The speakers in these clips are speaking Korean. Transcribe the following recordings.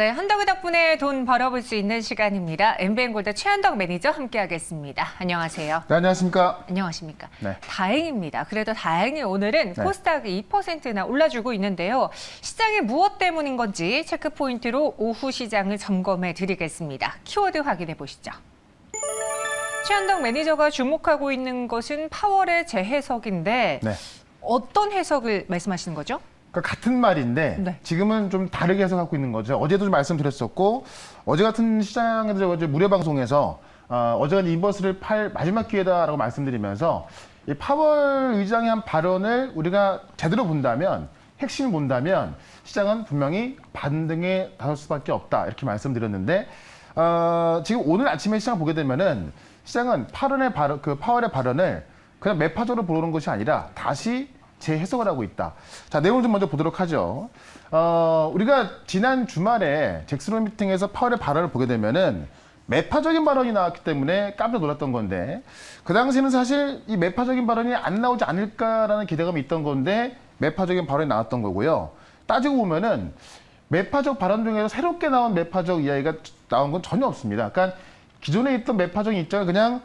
네, 한덕우 덕분에 돈 벌어볼 수 있는 시간입니다. 엠비엔골드 최한덕 매니저 함께하겠습니다. 안녕하세요. 네, 안녕하십니까. 안녕하십니까. 네. 다행입니다. 그래도 다행히 오늘은 네. 코스닥이 2%나 올라주고 있는데요. 시장이 무엇 때문인 건지 체크 포인트로 오후 시장을 점검해 드리겠습니다. 키워드 확인해 보시죠. 최한덕 매니저가 주목하고 있는 것은 파월의 재해석인데 네. 어떤 해석을 말씀하시는 거죠? 그러니까 같은 말인데 네. 지금은 좀 다르게 해석하고 있는 거죠. 어제도 좀 말씀드렸었고 어제 같은 시장에도 어제 무료 방송에서 어제가 인버스를 팔 마지막 기회다라고 말씀드리면서 이 파월 의장의 한 발언을 우리가 제대로 본다면 핵심을 본다면 시장은 분명히 반등에 나설 수밖에 없다 이렇게 말씀드렸는데 지금 오늘 아침에 시장 보게 되면은 시장은 파월의 발언을 그냥 매파적으로 보는 것이 아니라 다시 재해석을 하고 있다. 자, 내용을 좀 먼저 보도록 하죠. 우리가 지난 주말에 잭슨홀 미팅에서 파월의 발언을 보게 되면은 매파적인 발언이 나왔기 때문에 깜짝 놀랐던 건데 그 당시에는 사실 이 매파적인 발언이 안 나오지 않을까라는 기대감이 있던 건데 매파적인 발언이 나왔던 거고요. 따지고 보면은 매파적 발언 중에서 새롭게 나온 매파적 이야기가 나온 건 전혀 없습니다. 그러니까 기존에 있던 매파적인 입장을 그냥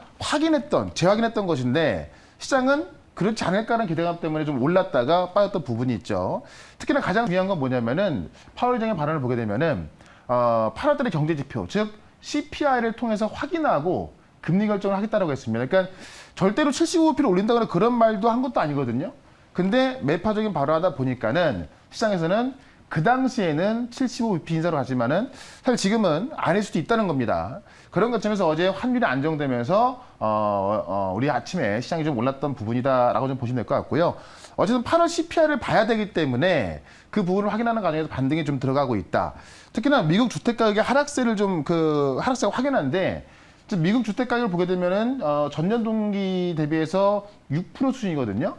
재확인했던 것인데 시장은 그렇지 않을까라는 기대감 때문에 좀 올랐다가 빠졌던 부분이 있죠. 특히나 가장 중요한 건 뭐냐면은 파월 의장의 발언을 보게 되면은 8월달의 경제 지표, 즉 CPI를 통해서 확인하고 금리 결정을 하겠다라고 했습니다. 그러니까 절대로 75bp를 올린다거나 그런 말도 한 것도 아니거든요. 근데 매파적인 발언하다 보니까는 시장에서는 그 당시에는 75bp 인사로 하지만은 사실 지금은 아닐 수도 있다는 겁니다. 그런 것점에서 어제 환율이 안정되면서 우리 아침에 시장이 좀 올랐던 부분이다라고 좀 보시면 될 것 같고요. 어쨌든 8월 CPI를 봐야 되기 때문에 그 부분을 확인하는 과정에서 반등이 좀 들어가고 있다. 특히나 미국 주택 가격의 하락세를 하락세가 확연한데 미국 주택 가격을 보게 되면은 전년 동기 대비해서 6% 수준이거든요.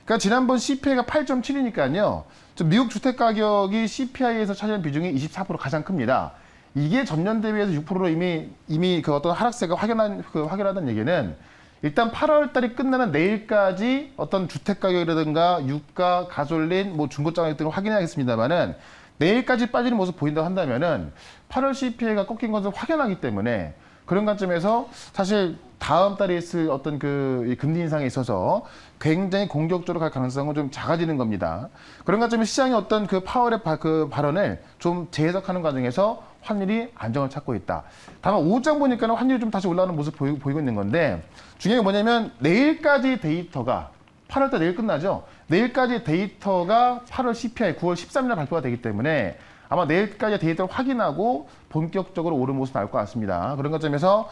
그러니까 지난번 CPI가 8.7이니까요. 미국 주택 가격이 CPI에서 차지하는 비중이 24% 가장 큽니다. 이게 전년 대비해서 6%로 이미 그 어떤 하락세가 확연하다는 얘기는 일단 8월 달이 끝나는 내일까지 어떤 주택 가격이라든가 유가, 가솔린, 중고차 가격 등을 확인하겠습니다만은 내일까지 빠지는 모습 보인다고 한다면은 8월 CPI가 꺾인 것은 확연하기 때문에 그런 관점에서 사실 다음 달에 있을 어떤 이 금리 인상에 있어서 굉장히 공격적으로 갈 가능성은 좀 작아지는 겁니다. 그런 관점에서 시장이 어떤 파월의 발언을 좀 재해석하는 과정에서 환율이 안정을 찾고 있다. 다만 오후장 보니까는 환율이 좀 다시 올라오는 모습 보이고 있는 건데 중요한 게 뭐냐면 내일까지 데이터가 8월달 내일 끝나죠. 내일까지 데이터가 8월 CPI 9월 13일 발표가 되기 때문에 아마 내일까지 데이터를 확인하고 본격적으로 오르는 모습이 나올 것 같습니다. 그런 관점에서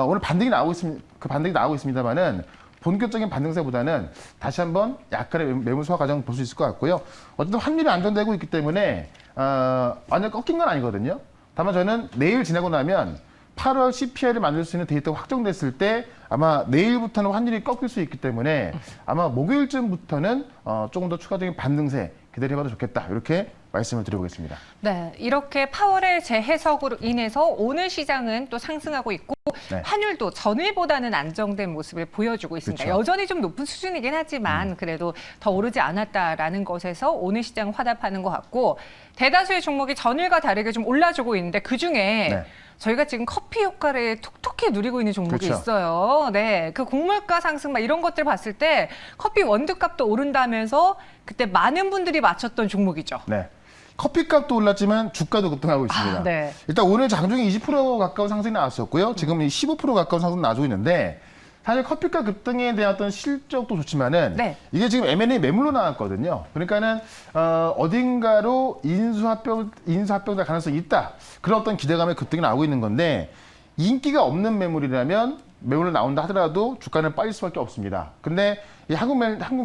오늘 반등이 나오고 있습니다만은 본격적인 반등세보다는 다시 한번 약간의 매물 소화 과정을 볼 수 있을 것 같고요. 어쨌든 환율이 안정되고 있기 때문에 완전 꺾인 건 아니거든요. 다만 저는 내일 지나고 나면 8월 CPI를 만들 수 있는 데이터가 확정됐을 때 아마 내일부터는 환율이 꺾일 수 있기 때문에 아마 목요일쯤부터는 조금 더 추가적인 반등세 기다려봐도 좋겠다. 이렇게 말씀을 드려보겠습니다. 네, 이렇게 파월의 재해석으로 인해서 오늘 시장은 또 상승하고 있고 네. 환율도 전일보다는 안정된 모습을 보여주고 있습니다. 그렇죠. 여전히 좀 높은 수준이긴 하지만 그래도 더 오르지 않았다라는 것에서 오늘 시장 화답하는 것 같고 대다수의 종목이 전일과 다르게 좀 올라주고 있는데 그중에 네. 저희가 지금 커피 효과를 톡톡히 누리고 있는 종목이 그렇죠. 있어요. 네, 그 곡물가 상승 막 이런 것들 봤을 때 커피 원두값도 오른다면서 그때 많은 분들이 맞췄던 종목이죠. 네. 커피값도 올랐지만 주가도 급등하고 있습니다. 네. 일단 오늘 장중에 20% 가까운 상승이 나왔었고요. 지금 15% 가까운 상승 나와주고 있는데 사실 커피값 급등에 대한 어떤 실적도 좋지만은 네. 이게 지금 M&A 매물로 나왔거든요. 그러니까는 어딘가로 인수합병될 가능성이 있다. 그런 어떤 기대감에 급등이 나오고 있는 건데 인기가 없는 매물이라면 매물로 나온다 하더라도 주가는 빠질 수밖에 없습니다. 근데 이 한국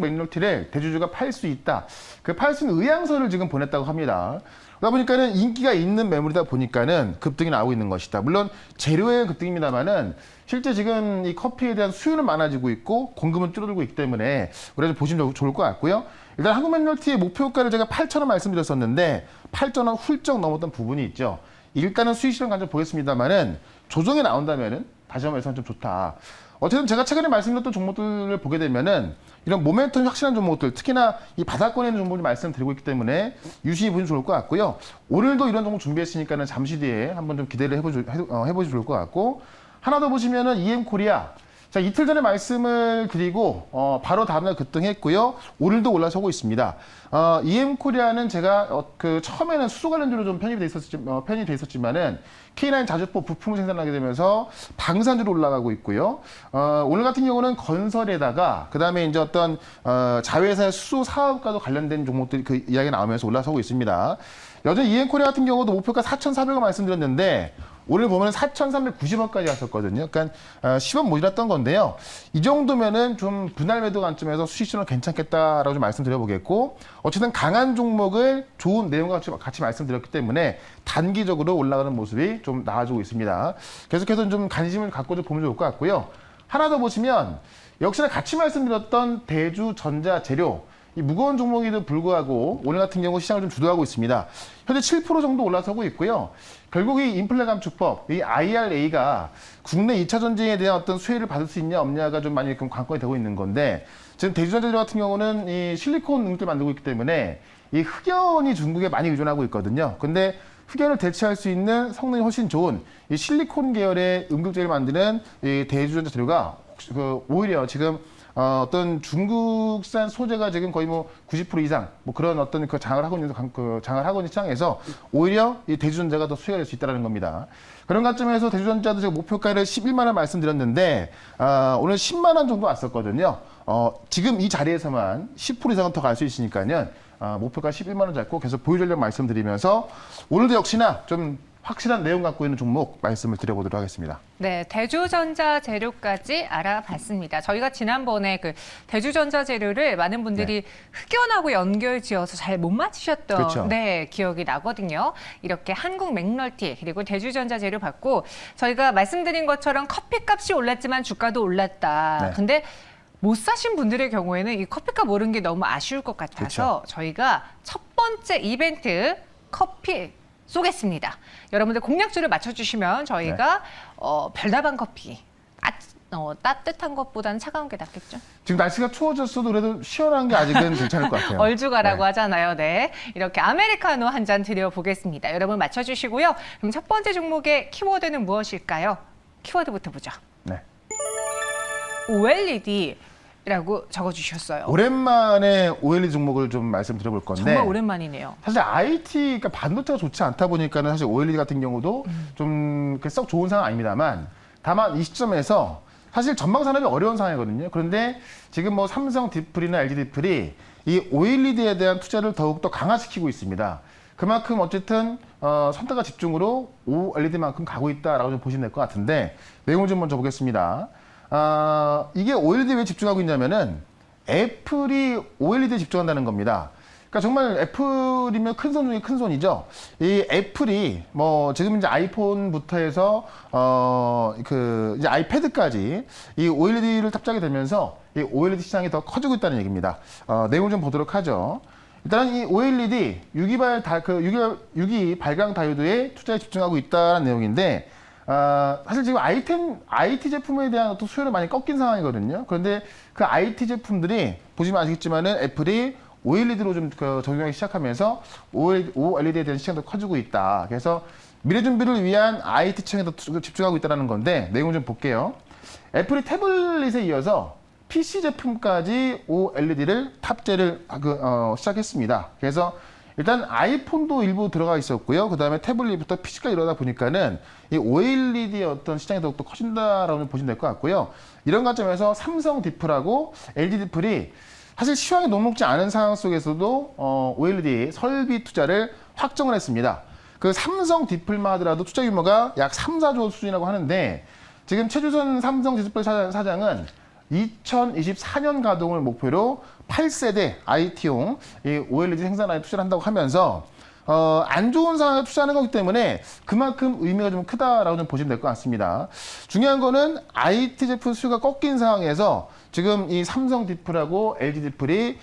맥락티를 대주주가 팔 수 있다. 그 팔 수 있는 의향서를 지금 보냈다고 합니다. 그러다 보니까는 인기가 있는 매물이다 보니까는 급등이 나오고 있는 것이다. 물론 재료의 급등입니다만은 실제 지금 이 커피에 대한 수요는 많아지고 있고 공급은 줄어들고 있기 때문에 우리가 좀 보시면 좋을 것 같고요. 일단 한국 맥락티의 목표가를 제가 8,000원 말씀드렸었는데 8,000원 훌쩍 넘었던 부분이 있죠. 일단은 수익 실현 관점 보겠습니다만은 조정이 나온다면은 다시 한번 예상은 좀 좋다. 어쨌든 제가 최근에 말씀드렸던 종목들을 보게 되면은 이런 모멘텀이 확실한 종목들, 특히나 이 바닥권에 있는 종목을 말씀드리고 있기 때문에 유심히 보시면 좋을 것 같고요. 오늘도 이런 종목 준비했으니까는 잠시 뒤에 한번 좀 기대를 해보시면 좋을 것 같고, 하나 더 보시면은 EM코리아. 자, 이틀 전에 말씀을 드리고 바로 다음날 급등했고요. 오늘도 올라서고 있습니다. EM코리아는 제가 그 처음에는 수소 관련주로 좀 편입돼 있었지만은 K9 자주포 부품을 생산하게 되면서 방산주로 올라가고 있고요. 오늘 같은 경우는 건설에다가 그다음에 이제 어떤 자회사의 수소 사업과도 관련된 종목들이 그 이야기가 나오면서 올라서고 있습니다. 여전히 EM코리아 같은 경우도 목표가 4,400원 말씀드렸는데 오늘 보면 4,390원까지 갔었거든요. 그러니까 10원 모자랐던 건데요. 이 정도면은 좀 분할 매도 관점에서 수익률은 괜찮겠다라고 좀 말씀드려보겠고, 어쨌든 강한 종목을 좋은 내용과 같이 말씀드렸기 때문에 단기적으로 올라가는 모습이 좀 나아지고 있습니다. 계속해서 좀 관심을 갖고 좀 보면 좋을 것 같고요. 하나 더 보시면 역시나 같이 말씀드렸던 대주전자재료, 이 무거운 종목에도 불구하고 오늘 같은 경우 시장을 좀 주도하고 있습니다. 현재 7% 정도 올라서고 있고요. 결국 이 인플레 감축법, 이 IRA가 국내 2차 전지에 대한 어떤 수혜를 받을 수 있냐 없냐가 좀 많이 관건이 되고 있는 건데, 지금 대주전자재료 같은 경우는 이 실리콘 응급을 만들고 있기 때문에 이 흑연이 중국에 많이 의존하고 있거든요. 근데 흑연을 대체할 수 있는 성능이 훨씬 좋은 이 실리콘 계열의 응급제를 만드는 이 대주전자재료가 오히려 지금 어떤 중국산 소재가 지금 거의 뭐 90% 이상 뭐 그런 어떤 그 장을 하고 있는 시장에서 오히려 이 대주전자가 더 수혜가 될 수 있다는 겁니다. 그런 관점에서 대주전자도 제가 목표가를 11만 원 말씀드렸는데 오늘 10만 원 정도 왔었거든요. 지금 이 자리에서만 10% 이상은 더 갈 수 있으니까요. 목표가 11만 원 잡고 계속 보유 전략 말씀드리면서 오늘도 역시나 좀 확실한 내용 갖고 있는 종목 말씀을 드려보도록 하겠습니다. 네, 대주전자 재료까지 알아봤습니다. 저희가 지난번에 그 대주전자 재료를 많은 분들이 흑연하고 연결지어서 잘 못 맞히셨던 그렇죠. 네, 기억이 나거든요. 이렇게 한국 맥널티 그리고 대주전자 재료 받고 저희가 말씀드린 것처럼 커피값이 올랐지만 주가도 올랐다. 네. 근데 못 사신 분들의 경우에는 이 커피값 오른 게 너무 아쉬울 것 같아서 저희가 첫 번째 이벤트 커피 쏘겠습니다. 여러분들 공략주를 맞춰주시면 저희가 별다방 커피 따뜻한 것보다는 차가운 게 낫겠죠? 지금 날씨가 추워졌어도 그래도 시원한 게 아직은 괜찮을 것 같아요. 얼죽아라고 하잖아요. 네, 이렇게 아메리카노 한 잔 드려보겠습니다. 여러분 맞춰주시고요. 그럼 첫 번째 종목의 키워드는 무엇일까요? 키워드부터 보죠. 네. OLED 라고 적어주셨어요. 오랜만에 OLED 종목을 좀 말씀드려볼 건데, 정말 오랜만이네요. 사실 IT, 그러니까 반도체가 좋지 않다 보니까는 사실 OLED 같은 경우도 좀 썩 좋은 상황 아닙니다만, 다만 이 시점에서 사실 전방 산업이 어려운 상황이거든요. 그런데 지금 뭐 삼성 디플이나 LG 디플이 이 OLED에 대한 투자를 더욱더 강화시키고 있습니다. 그만큼 어쨌든 선택과 집중으로 OLED만큼 가고 있다라고 좀 보시면 될 것 같은데, 내용을 좀 먼저 보겠습니다. 이게 OLED에 왜 집중하고 있냐면은 애플이 OLED에 집중한다는 겁니다. 그러니까 정말 애플이면 큰 손 중에 큰 손이죠. 이 애플이 뭐 지금 이제 아이폰부터 해서 이제 아이패드까지 이 OLED를 탑재하게 되면서 이 OLED 시장이 더 커지고 있다는 얘기입니다. 내용 좀 보도록 하죠. 일단 이 OLED 유기 발광 다이오드에 투자에 집중하고 있다는 내용인데, 사실 지금 IT 제품에 대한 어떤 수요는 많이 꺾인 상황이거든요. 그런데 그 IT 제품들이 보시면 아시겠지만은 애플이 OLED로 좀 적용하기 시작하면서 OLED에 대한 시장도 커지고 있다. 그래서 미래 준비를 위한 IT 시장에 더 집중하고 있다는 건데, 내용 좀 볼게요. 애플이 태블릿에 이어서 PC 제품까지 OLED를 탑재를 시작했습니다. 그래서 일단 아이폰도 일부 들어가 있었고요. 그 다음에 태블릿부터 PC까지 이러다 보니까는 이 OLED의 어떤 시장이 더욱더 커진다라고 보시면 될 것 같고요. 이런 관점에서 삼성 디플하고 LG 디플이 사실 시황이 녹록지 않은 상황 속에서도 OLED 설비 투자를 확정을 했습니다. 그 삼성 디플만 하더라도 투자 규모가 약 3, 4조 수준이라고 하는데, 지금 최주선 삼성 디스플레이 사장은 2024년 가동을 목표로 8세대 IT용 이 OLED 생산에 투자를 한다고 하면서 안 좋은 상황에 투자하는 거기 때문에 그만큼 의미가 좀 크다라고 좀 보시면 될 것 같습니다. 중요한 거는 IT 제품 수요가 꺾인 상황에서 지금 이 삼성 디플하고 LG 디플이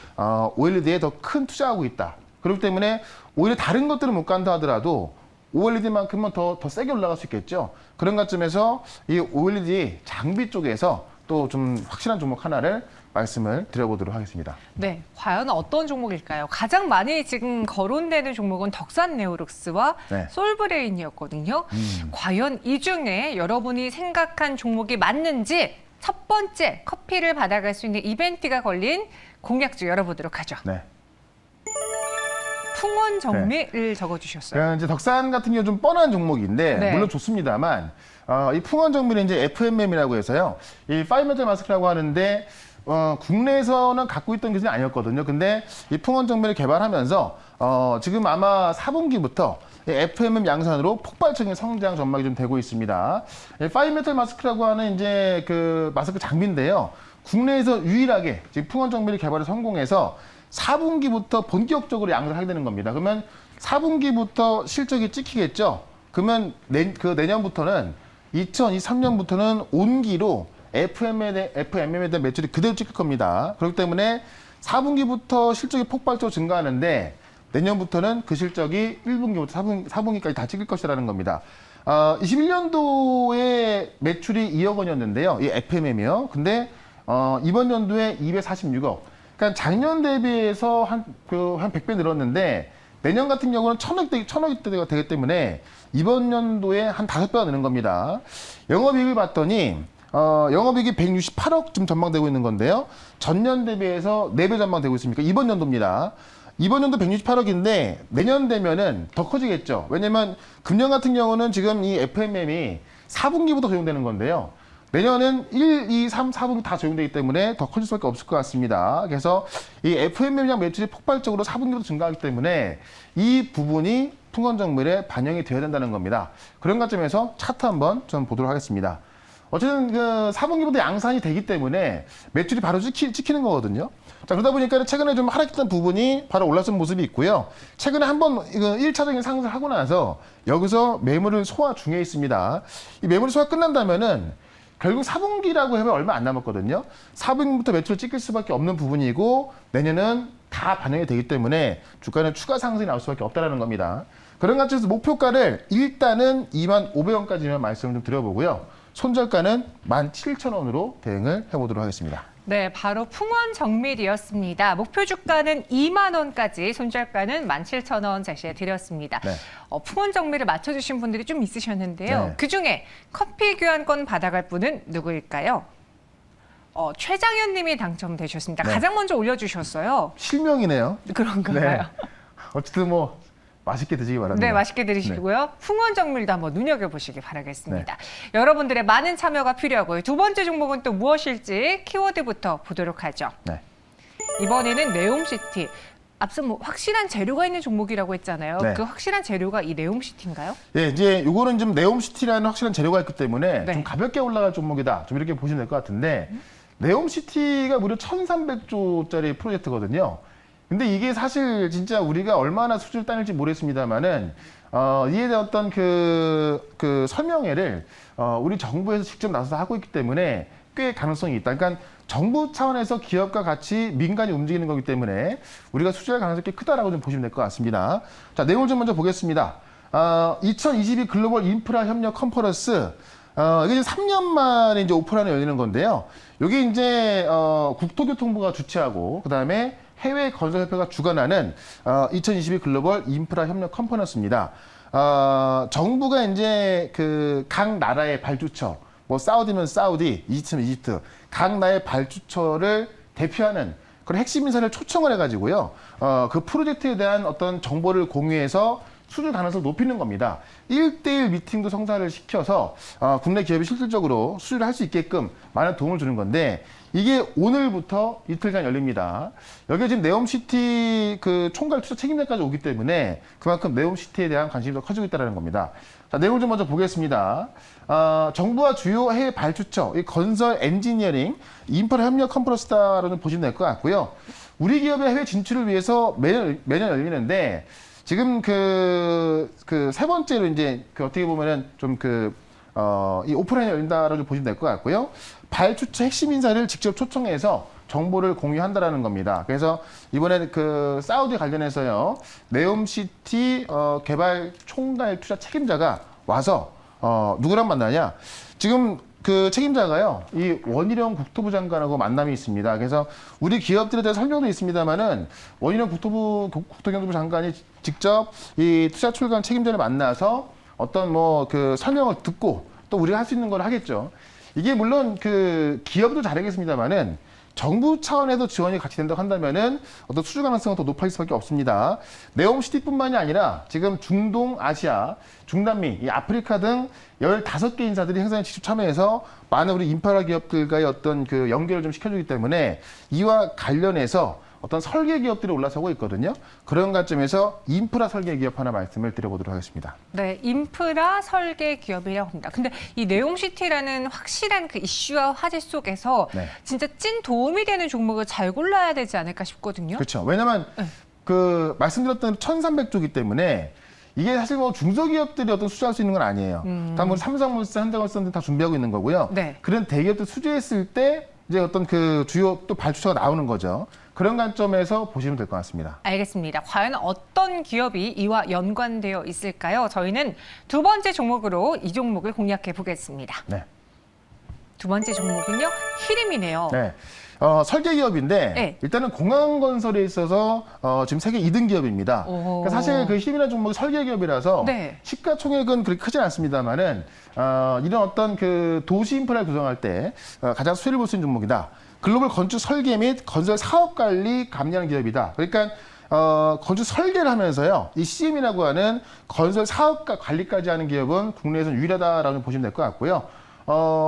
OLED에 더 큰 투자하고 있다. 그렇기 때문에 오히려 다른 것들은 못 간다 하더라도 OLED만큼은 더 세게 올라갈 수 있겠죠. 그런 관점에서 이 OLED 장비 쪽에서 또 좀 확실한 종목 하나를 말씀을 드려보도록 하겠습니다. 네, 과연 어떤 종목일까요? 가장 많이 지금 거론되는 종목은 덕산네오룩스와 네. 솔브레인이었거든요. 과연 이 중에 여러분이 생각한 종목이 맞는지 첫 번째 커피를 받아갈 수 있는 이벤트가 걸린 공약주 열어보도록 하죠. 네. 풍원 정밀을 적어주셨어요. 그러니까 이제 덕산 같은 경우 좀 뻔한 종목인데 네. 물론 좋습니다만 이 풍원 정밀은 이제 FMM이라고 해서요. 이 파이메탈 마스크라고 하는데 국내에서는 갖고 있던 기술이 아니었거든요. 근데 이 풍원 정밀을 개발하면서 지금 아마 4분기부터 FMM 양산으로 폭발적인 성장 전망이 좀 되고 있습니다. 파이메탈 마스크라고 하는 이제 그 마스크 장비인데요. 국내에서 유일하게 지금 풍원 정밀 개발에 성공해서 4분기부터 본격적으로 양산을 하게 되는 겁니다. 그러면 4분기부터 실적이 찍히겠죠. 그러면 내년부터는 2023년부터는 온기로 FMM에 대한 매출이 그대로 찍힐 겁니다. 그렇기 때문에 4분기부터 실적이 폭발적으로 증가하는데 내년부터는 그 실적이 1분기부터 4분기까지 다 찍힐 것이라는 겁니다. 21년도에 매출이 2억 원이었는데요. 이 FMM이요. 근데 이번 연도에 246억. 그러니까 작년 대비해서 한 100배 늘었는데 내년 같은 경우는 1,000억대가 되기 때문에 이번 연도에 한 5배가 느는 겁니다. 영업이익을 봤더니 영업이익이 168억쯤 전망되고 있는 건데요. 전년 대비해서 4배 전망되고 있습니까? 이번 연도입니다. 이번 연도 168억인데 내년 되면은 더 커지겠죠. 왜냐면 금년 같은 경우는 지금 이 FMM이 4분기부터 적용되는 건데요. 내년은 1, 2, 3, 4분기 다 적용되기 때문에 더 커질 수밖에 없을 것 같습니다. 그래서 이 FMM량 매출이 폭발적으로 4분기부터 증가하기 때문에 이 부분이 풍원정밀에 반영이 되어야 된다는 겁니다. 그런 관점에서 차트 한번 좀 보도록 하겠습니다. 어쨌든 그 4분기부터 양산이 되기 때문에 매출이 바로 찍히는 거거든요. 자, 그러다 보니까 최근에 좀 하락했던 부분이 바로 올라선 모습이 있고요. 최근에 한번 1차적인 상승을 하고 나서 여기서 매물을 소화 중에 있습니다. 이 매물 소화 끝난다면은 결국 4분기라고 하면 얼마 안 남았거든요. 4분기부터 매출을 찍힐 수밖에 없는 부분이고 내년은 다 반영이 되기 때문에 주가는 추가 상승이 나올 수밖에 없다는 겁니다. 그런 관점에서 목표가를 일단은 25,000원까지만 말씀을 좀 드려보고요. 손절가는 17,000원으로 대응을 해보도록 하겠습니다. 네, 바로 풍원 정밀이었습니다. 목표 주가는 2만 원까지, 손절가는 17,000원 제시해 드렸습니다. 네. 풍원 정밀을 맞춰주신 분들이 좀 있으셨는데요. 네. 그중에 커피 교환권 받아갈 분은 누구일까요? 최장현 님이 당첨되셨습니다. 네. 가장 먼저 올려주셨어요. 실명이네요. 그런 건가요? 어쨌든 뭐 맛있게 드시기 바랍니다. 네, 맛있게 들으시고요. 풍원 정밀도 한번 눈여겨보시기 바라겠습니다. 여러분들의 많은 참여가 필요하고요. 두 번째 종목은 또 무엇일지 키워드부터 보도록 하죠. 네. 이번에는 네옴시티. 앞서 뭐 확실한 재료가 있는 종목이라고 했잖아요. 네. 그 확실한 재료가 이 네옴시티인가요? 예, 이제 요거는 좀 네옴시티라는 확실한 재료가 있기 때문에 네. 좀 가볍게 올라갈 종목이다. 좀 이렇게 보시면 될 것 같은데 네옴시티가 무려 1,300조짜리 프로젝트거든요. 근데 이게 사실 진짜 우리가 얼마나 수주를 따낼지 모르겠습니다만은 이에 대한 어떤 그 설명회를 우리 정부에서 직접 나서서 하고 있기 때문에 꽤 가능성이 있다. 그러니까 정부 차원에서 기업과 같이 민간이 움직이는 거기 때문에 우리가 수주할 가능성이 꽤 크다라고 좀 보시면 될 것 같습니다. 자, 내용을 좀 먼저 보겠습니다. 2022 글로벌 인프라 협력 컨퍼런스 이게 이제 3년 만에 이제 오프라인에 열리는 건데요. 여기 이제 국토교통부가 주최하고 그다음에 해외 건설협회가 주관하는 2022 글로벌 인프라 협력 컨퍼런스입니다. 정부가 이제 그 각 나라의 발주처, 뭐 사우디면 사우디, 이집트면 이집트, 각 나라의 발주처를 대표하는 그런 핵심 인사를 초청을 해가지고요. 그 프로젝트에 대한 어떤 정보를 공유해서 수주 가능성을 높이는 겁니다. 1대1 미팅도 성사를 시켜서 국내 기업이 실질적으로 수주를 할 수 있게끔 많은 도움을 주는 건데 이게 오늘부터 이틀간 열립니다. 여기 지금 네옴시티 그 총괄 투자 책임자까지 오기 때문에 그만큼 네옴시티에 대한 관심이 더 커지고 있다는 겁니다. 자, 내용을 좀 먼저 보겠습니다. 정부와 주요 해외 발주처, 이 건설 엔지니어링, 인프라 협력 컨퍼런스다라고 보시면 될 것 같고요. 우리 기업의 해외 진출을 위해서 매년 열리는데 지금 세 번째로 이제 어떻게 보면은 좀 이 오프라인에 열린다라고 보시면 될 것 같고요. 발주처 핵심 인사를 직접 초청해서 정보를 공유한다라는 겁니다. 그래서 이번에 그 사우디 관련해서요, 네옴시티 개발 총괄 투자 책임자가 와서 누구랑 만나냐? 지금 그 책임자가요, 이 원희룡 국토부 장관하고 만남이 있습니다. 그래서 우리 기업들에 대한 설명도 있습니다만은 원희룡 국토교통부 장관이 직접 이 투자 출간 책임자를 만나서 어떤 뭐 그 설명을 듣고 또 우리가 할 수 있는 걸 하겠죠. 이게 물론 그 기업도 잘하겠습니다만은 정부 차원에서 지원이 같이 된다고 한다면은 어떤 수주 가능성은 더 높아질 수밖에 없습니다. 네옴시티뿐만이 아니라 지금 중동, 아시아, 중남미, 이 아프리카 등 15개 인사들이 행사에 직접 참여해서 많은 우리 인프라 기업들과의 어떤 그 연결을 좀 시켜주기 때문에 이와 관련해서 어떤 설계 기업들이 올라서고 있거든요. 그런 관점에서 인프라 설계 기업 하나 말씀을 드려보도록 하겠습니다. 네, 인프라 설계 기업이라고 합니다. 근데 이 네옴시티라는 확실한 그 이슈와 화제 속에서 네. 진짜 찐 도움이 되는 종목을 잘 골라야 되지 않을까 싶거든요. 그렇죠. 왜냐하면 네. 그 말씀드렸던 1,300조기 때문에 이게 사실 뭐 중소기업들이 어떤 수주할 수 있는 건 아니에요. 다만 뭐 삼성물산, 현대건설 다 준비하고 있는 거고요. 네. 그런 대기업들 수주했을 때 이제 어떤 그 주요 또 발주처가 나오는 거죠. 그런 관점에서 보시면 될 것 같습니다. 알겠습니다. 과연 어떤 기업이 이와 연관되어 있을까요? 저희는 두 번째 종목으로 이 종목을 공략해 보겠습니다. 네. 두 번째 종목은요, 히림이네요. 네. 설계 기업인데 네. 일단은 공항 건설에 있어서 지금 세계 2등 기업입니다. 오. 그러니까 사실 그 힘이라는 종목이 설계 기업이라서 네. 시가총액은 그렇게 크진 않습니다만은 이런 어떤 그 도시 인프라를 구성할 때 가장 수혜를 볼 수 있는 종목이다. 글로벌 건축 설계 및 건설 사업 관리 감리하는 기업이다. 그러니까 건축 설계를 하면서요, 이 CM이라고 하는 건설 사업과 관리까지 하는 기업은 국내에서 유일하다라고 보시면 될 것 같고요.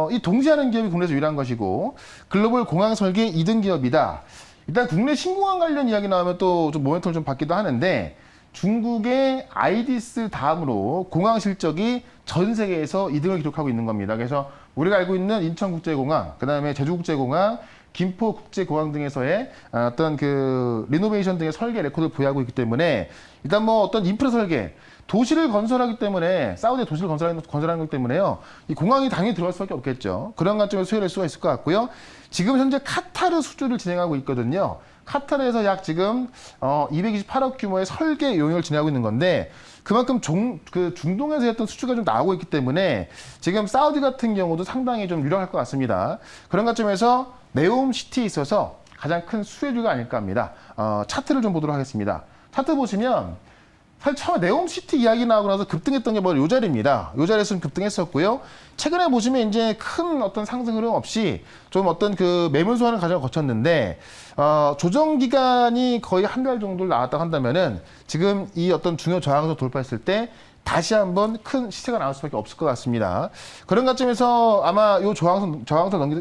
이 동시하는 기업이 국내에서 유일한 것이고 글로벌 공항 설계 2등 기업이다. 일단 국내 신공항 관련 이야기 나오면 또 좀 모멘텀을 좀 받기도 하는데 중국의 아이디스 다음으로 공항 실적이 전 세계에서 2등을 기록하고 있는 겁니다. 그래서 우리가 알고 있는 인천국제공항, 그다음에 제주국제공항, 김포국제공항 등에서의 어떤 그 리노베이션 등의 설계 레코드를 보유하고 있기 때문에 일단 뭐 어떤 인프라 설계, 도시를 건설하기 때문에 사우디에 도시를 건설하는 거기 때문에요. 이 공항이 당연히 들어갈 수밖에 없겠죠. 그런 관점에서 수혜를 낼 수가 있을 것 같고요. 지금 현재 카타르 수주를 진행하고 있거든요. 카타르에서 약 지금 228억 규모의 설계 용역을 진행하고 있는 건데 그만큼 중동에서 했던 수주가 좀 나오고 있기 때문에 지금 사우디 같은 경우도 상당히 좀 유력할 것 같습니다. 그런 관점에서 네옴시티에 있어서 가장 큰 수혜주가 아닐까 합니다. 차트를 좀 보도록 하겠습니다. 차트 보시면 사실 처음에 네옴시티 이야기 나오고 나서 급등했던 게 바로 요 자리입니다. 요 자리에서 좀 급등했었고요. 최근에 보시면 이제 큰 어떤 상승 흐름 없이 좀 어떤 그 매물 소화하는 과정을 거쳤는데 조정 기간이 거의 한 달 정도 나왔다고 한다면은 지금 이 어떤 중요 저항선 돌파했을 때 다시 한번 큰 시세가 나올 수밖에 없을 것 같습니다. 그런 관점에서 아마 이 저항선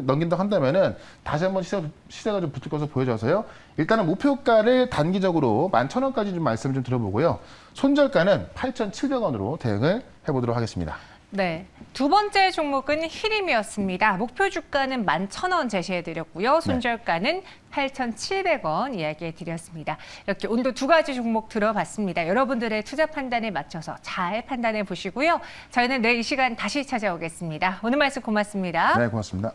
넘긴다고 한다면은 다시 한번 시세가 좀 붙을 것으로 보여져서요. 일단은 목표가를 단기적으로 11,000원까지 좀 말씀을 좀 드려보고요. 손절가는 8,700원으로 대응을 해보도록 하겠습니다. 네, 두 번째 종목은 히림이었습니다. 목표 주가는 11,000원 제시해드렸고요. 손절가는 8,700원 이야기해드렸습니다. 이렇게 오늘도 두 가지 종목 들어봤습니다. 여러분들의 투자 판단에 맞춰서 잘 판단해 보시고요. 저희는 내일 이 시간 다시 찾아오겠습니다. 오늘 말씀 고맙습니다. 네, 고맙습니다.